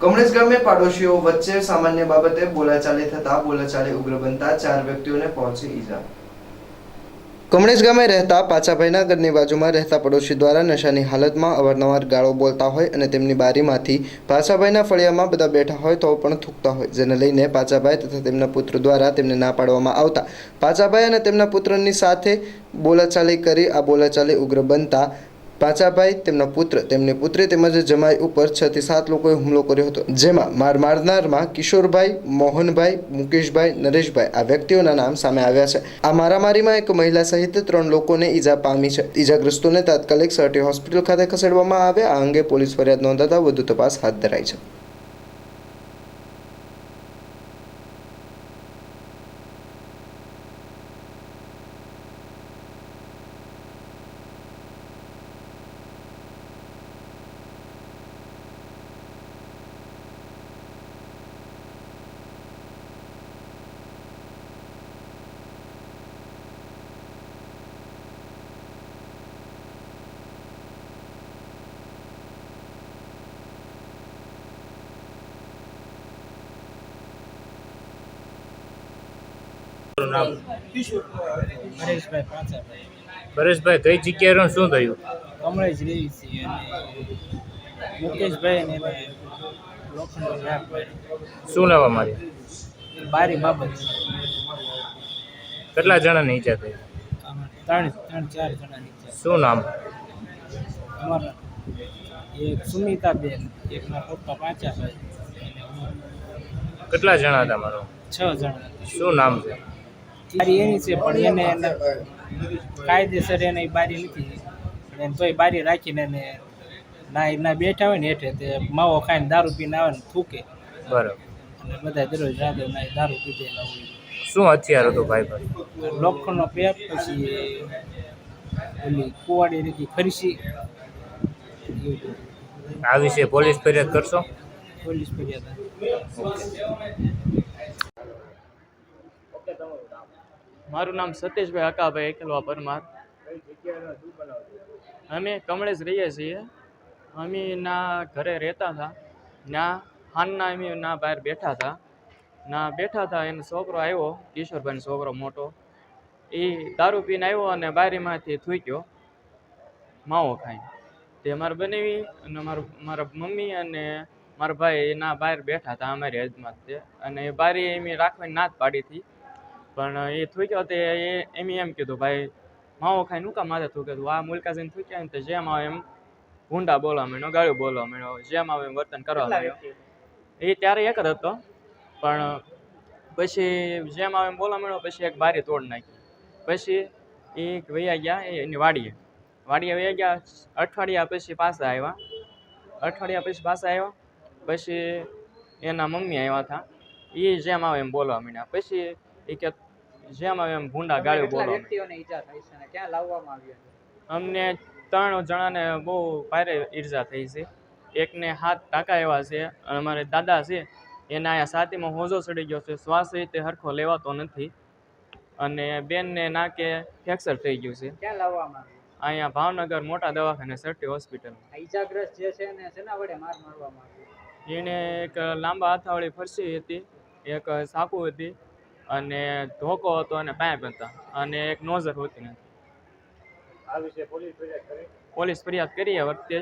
કમળેશ ગામે પાડોશીઓ વચ્ચે સામાન્ય બાબતે બોલાચાલી થતા બોલાચાલી ઉગ્ર બનતા 4 વ્યક્તિઓને પહોંચી ઈજા। કમળેશ ગામે રહેતા પાચાભાઈના ઘરની બાજુમાં રહેતા પડોશી દ્વારા નશાની હાલતમાં અવારનવાર ગાળો બોલતા હોય અને તેમની બારીમાંથી પાચાભાઈના ફળિયામાં બધા બેઠા હોય તો પણ થૂકતા હોય, જેને લઈને પાચાભાઈ તથા તેમના પુત્ર દ્વારા તેમને ના પાડવામાં આવતા પાચાભાઈ અને તેમના પુત્રની સાથે બોલાચાલી કરી આ બોલાચાલી ઉગ્ર બનતા પાચાભાઈ, તેમના પુત્ર, તેમની પુત્રી તેમજ જમાઈ ઉપર 6 થી 7 લોકોએ હુમલો કર્યો હતો, જેમાં મારનારમાં કિશોરભાઈ, મોહનભાઈ, મુકેશભાઈ, નરેશભાઈ આ વ્યક્તિઓના નામ સામે આવ્યા છે। આ મારામારીમાં એક મહિલા સહિત 3 લોકોને ઈજા પામી છે। ઈજાગ્રસ્તોને તાત્કાલિક સર્ટી હોસ્પિટલ ખાતે ખસેડવામાં આવ્યા। આ અંગે પોલીસ ફરિયાદ નોંધાતા વધુ તપાસ હાથ ધરાઈ છે। નામ પરેશભાઈ પાચાભાઈ પરેશભાઈ, કઈ જગ્યાએ શું થયું? કમળેશ રહી છે અને મુકેશભાઈ ને લોખંડ રાખભાઈ શું લેવા માંડી? બારી બાબત કેટલા જણાની ઈજા થઈ? 3-4 જણા નીચે। શું નામ? અમારા એક સુમિતાબેન, એકના પપ્પા પાચાભાઈ અને કેટલા જણા તમારો? 6 જણા। શું નામ છે? બારી એની છે પણ એને કાયદેસર એને બારી નથી, પણ એને તોય બારી રાખીને એને ના બેઠા હોય ને હેઠે તે માવો ખાઈને દારૂ પીને આવે ને થૂકે। બરાબર। અને બધા દરરોજ રાતે ના દારૂ પીધેલા હોય। શું હથિયાર હતું ભાઈ પર? લોખંડનો પેપ, પછી ઓલી કુવાડી રીતી ફરસી। આ વિશે પોલીસ ફરિયાદ કરશો? પોલીસ ફરિયાદ મારું નામ સતીશભાઈ હકાભાઈ એકલવા પરમાર। અમે કમળેશ રહીએ છીએ। અમે ના ઘરે રહેતા હતા, ના હાનના અમે ના બહાર બેઠા હતા એનો છોકરો આવ્યો, કિશોરભાઈનો છોકરો મોટો, એ દારૂ પીને આવ્યો અને બારીમાંથી થૂક્યો માવો ખાઈને। તે મારા બનેવી અને મારા મમ્મી અને મારા ભાઈ એના બહાર બેઠા હતા અમારી હદમાં તે, અને એ બારી એમ રાખવાની ના જ પાડી હતી, પણ એ થૂક્યો તે એમ કીધું ભાઈ માવો ખાઈને હું કામ માથે થૂકે તું? આ મુલકાજીને થૂક્યા ને તે જેમ આવે એમ ભૂંડા બોલવા માંડ્યો, ગાળું બોલવા માંડ્યો, જેમ આવે એમ વર્તન કરવા માંડ્યો। એ ત્યારે એક જ હતો, પણ પછી જેમ આવે એમ બોલવા માંડ્યો, પછી એક બારી તોડ નાખી। પછી એ વૈયા ગયા એની વાડીએ વૈયા ગયા। અઠવાડિયા પછી પાછા આવ્યા। પછી એના મમ્મી આવ્યા હતા, એ જેમ આવે એમ બોલવા માંડ્યા। પછી એ કે જેમ આવે એમ ભૂંડા ગાળું બોલવા માંડ્યા। અમને 3 જણાને બહુ ભારે ઈજા થઈ છે। એકને હાથ ટાંકા એવા છે, અને અમારે દાદા છે એને અહીંયા છાતીમાં હોજો ચડી ગયો છે, શ્વાસ રીતે હરખો લેવાતો નથી, અને બેનને નાકે ફ્રેક્ચર થઈ ગયું છે। ક્યાં લાવવામાં આવ્યું? અહીંયા ભાવનગર મોટા દવાખાને સર્ટી હોસ્પિટલ। ઈજાગ્રસ્ત જે છે ને શેના વડે મારવામાં આવ્યો? એને એક લાંબા હાથાવાળી ફરસી હતી, એક સાકુ હતી, અને ધોકો હતો, અને પાઇપ હતા, અને એક નોઝર હોતી નથી। પોલીસ ફરિયાદ કરી વખતે જ